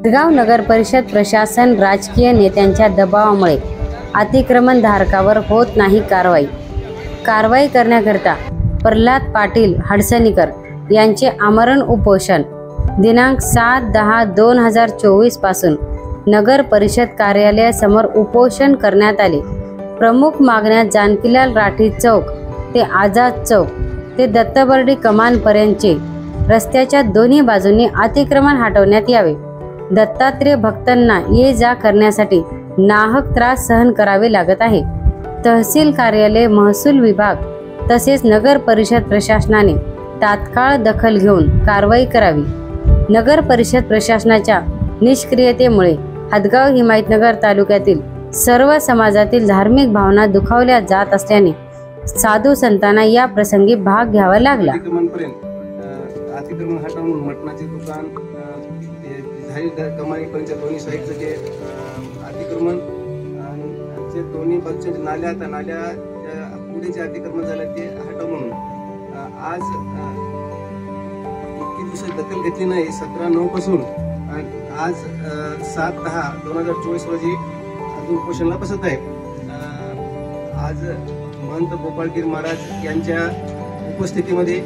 हदगाव नगर परिषद प्रशासन राजकीय नेत्यांच्या दबावामुळे अतिक्रमण धारकावर होत नाही कारवाई करण्याकरता प्रल्हाद पाटील हडसणीकर यांचे आमरण उपोषण दिनांक 7/10/2024 पासून नगर परिषद कार्यालयासमोर उपोषण करण्यात आले। प्रमुख मागण्या जानकीलाल राठी चौक ते आझाद चौक ते दत्तबर्डी कमानपर्यंतचे रस्त्याच्या दोन्ही बाजूंनी अतिक्रमण हटवण्यात यावे। दत्तात्रेय भक्तांना ये जा करण्यासाठी नाहक त्रास सहन करावे लागत आहे। तहसील कार्यालय, महसूल विभाग तसेच नगर परिषद प्रशासनाने तात्काळ दखल घेऊन कारवाई करावी। नगर परिषद प्रशासनाच्या निष्क्रियतेमुळे हदगाव हिमायतनगर तालुक्यातील सर्व समाजातील धार्मिक भावना दुखावल्या जात असल्याने साधू संतांना या प्रसंगी भाग घ्यावा लागला। अतिक्रमण हटवून मटणाचे दुकान कमानीपर्यंत दोन्ही साईडचं जे अतिक्रमण आणि दोन्ही बाजूचे नाल्या पुढे जे अतिक्रमण झालं ते हटव म्हणून आज इतकी दिवस दखल घेतली नाही। 17/9 पासून आज 7/10/2024 रोजी उपोषणाला बसत आहे। आज महंत गोपाळगिरी महाराज यांच्या उपस्थितीमध्ये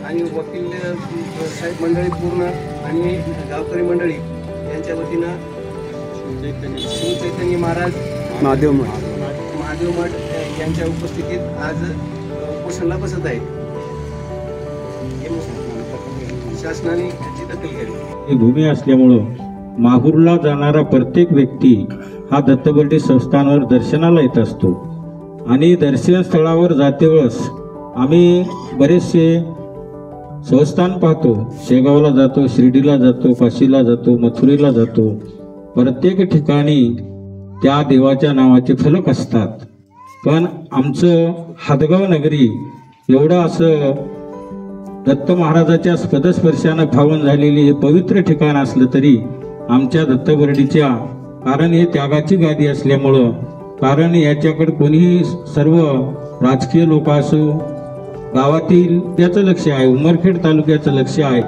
आणि वकील साहेब मंडळी पूर्ण आणि गावकरी मंडळी यांच्या वतीनं श्री चैतन्य महाराज महादेव मठ यांच्या उपस्थितीत आज उपोषणाला बसत आहे। शासनाने याची दखल घ्यावी। ही भूमी असल्यामुळं माहूरला जाणारा प्रत्येक व्यक्ती हा दत्तबर्डी संस्थानावर दर्शनाला येत असतो आणि दर्शन स्थळावर जातेवेळेस आम्ही बरेचसे संस्थान पाहतो। शेगावला जातो, शिर्डीला जातो, काशीला जातो, मथुरेला जातो। प्रत्येक ठिकाणी त्या देवाच्या नावाचे फलक असतात, पण आमचं हदगाव नगरी एवढं असं दत्त महाराजाच्या पदस्पर्शानं पावन झालेले हे पवित्र ठिकाण असलं तरी आमच्या दत्तबर्डीच्या, कारण हे त्यागाची गादी असल्यामुळं, कारण याच्याकडे कोणीही सर्व राजकीय लोक असो, गावातील त्याचं लक्ष आहे, उमरखेड तालुक्याचं लक्ष आहे,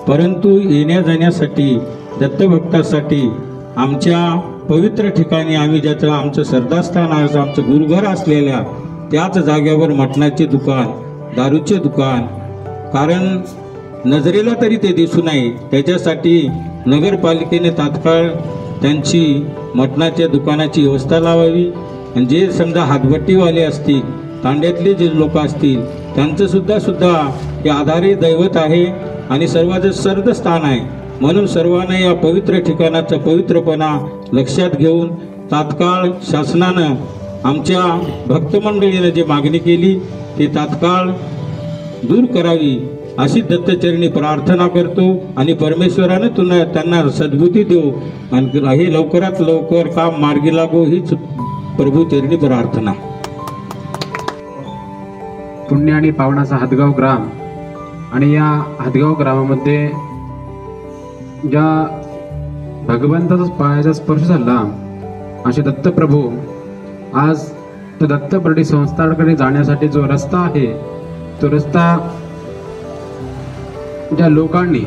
परंतु येण्या जाण्यासाठी दत्तभक्तासाठी आमच्या पवित्र ठिकाणी आम्ही ज्याचं आमचं श्रद्धास्थान आहे, आमचं गुरुघर असलेल्या त्याच जागेवर मटणाचे दुकान, दारूचे दुकान, कारण नजरेला तरी ते दिसू नये त्याच्यासाठी नगरपालिकेने तात्काळ त्यांची मटणाच्या दुकानाची व्यवस्था लावावी। आणि जे समजा हातभट्टीवाले असतील, तांड्यातले जे लोक असतील, त्यांचं सुद्धा हे आधारी दैवत आहे आणि सर्वांचं श्रद्धास्थान आहे। म्हणून सर्वांना या पवित्र ठिकाणाचा पवित्रपणा लक्षात घेऊन तात्काळ शासनानं आमच्या भक्तमंडळीने जे मागणी केली ते तात्काळ दूर करावी अशी दत्तचरणी प्रार्थना करतो आणि परमेश्वराने त्यांना सद्बुद्धी देऊ आणि हे लवकरात लवकर काम मार्गी लागो हीच प्रभू चरणी प्रार्थना। पुण्य आणि पावनाचा हदगाव ग्राम आणि या हदगाव ग्रामामध्ये ज्या भगवंताचा पायाचा स्पर्श झाला असे दत्तप्रभू आज त्या दत्तबर्डी संस्थानाकडे जाण्यासाठी जो रस्ता आहे तो रस्ता ज्या लोकांनी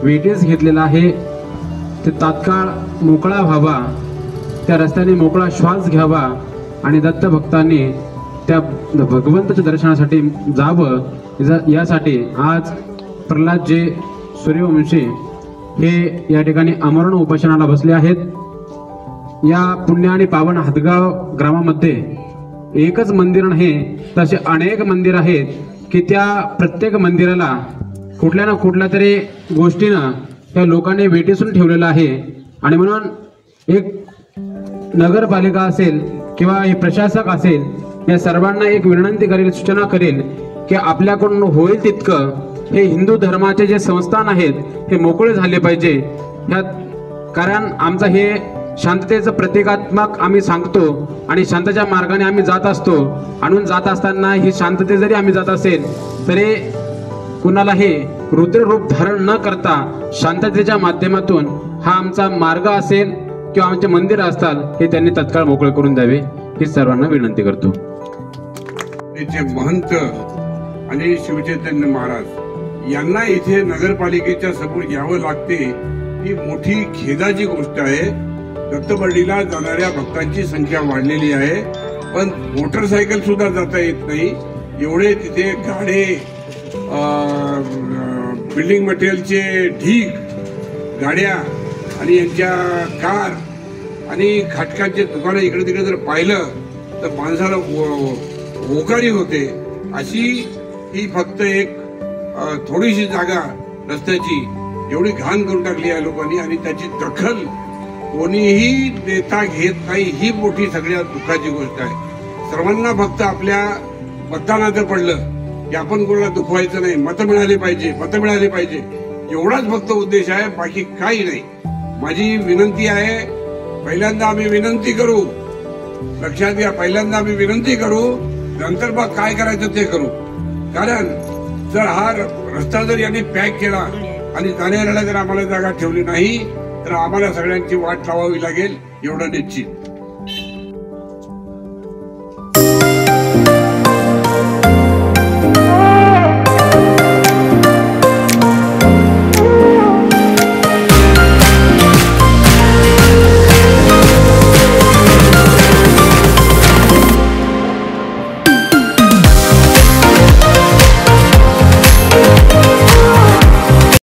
वेटीस घेतलेला आहे ते तात्काळ मोकळा व्हावा, त्या रस्त्याने मोकळा श्वास घ्यावा आणि दत्तभक्तांनी त्या भगवंताच्या दर्शनासाठी जावं यासाठी आज प्रल्हादजी सूर्यवंशी हे या ठिकाणी आमरण उपोषणाला बसले आहेत। या पुण्य आणि पावन हदगाव ग्रामामध्ये एकच मंदिर नाही, तसे अनेक मंदिर आहेत की त्या प्रत्येक मंदिराला कुठल्या ना कुठल्या तरी गोष्टीनं त्या लोकांनी वेटीसून ठेवलेलं आहे। आणि म्हणून एक नगरपालिका असेल किंवा हे प्रशासक असेल, या सर्वांना एक विनंती करेल, सूचना करेल की आपल्याकडून होईल तितकं हे हिंदू धर्माचे जे संस्थान आहेत हे मोकळे झाले पाहिजे। कारण आमचं हे शांततेचं प्रतिकात्मक आम्ही सांगतो आणि शांततेच्या मार्गाने आम्ही जात असतो। आणि जात असताना ही शांतते जरी आम्ही जात असेल तरी कुणाला हे रुद्ररूप धारण न करता शांततेच्या माध्यमातून हा आमचा मार्ग असेल किंवा आमचे मंदिर असतात हे त्यांनी तत्काळ मोकळे करून द्यावे ही सर्वांना विनंती करतो। महंत आणि शिवचैतन्य महाराज यांना इथे नगरपालिकेच्या समोर यावं लागते ही मोठी खेदाची गोष्ट आहे. दत्तबर्डीला जाणाऱ्या भक्तांची संख्या वाढलेली आहे, पण मोटरसायकल सुद्धा जाता येत नाही. एवढे तिथे गाडे, बिल्डिंग मटेरियलचे ढीग गाड्या आणि यांच्या कार आणि खाटकांचे दुकानं इकडे तिकडे जर पाहिलं तर माणसाला ओकारी होते. अशी ही फक्त एक थोडीशी जागा रस्त्याची एवढी घाण करून टाकली आहे लोकांनी, आणि त्याची दखल कोणीही नेता घेत नाही. ही मोठी सगळ्यात दुःखाची गोष्ट आहे. सर्वांना फक्त आपल्या मतदानाचं पडलं की आपण कोणाला दुखवायचं नाही, मतं मिळाली पाहिजे एवढाच फक्त उद्देश आहे, बाकी काही नाही. माझी विनंती आहे, पहिल्यांदा आम्ही विनंती करू, लक्षात घ्या, पहिल्यांदा आम्ही विनंती करू, नंतर मग काय करायचं ते करू. कारण जर हा रस्ता जर यांनी पॅक केला आणि जाण्याला जर आम्हाला जागा ठेवली नाही तर आम्हाला सगळ्यांची वाट लावावी लागेल, एवढं निश्चित.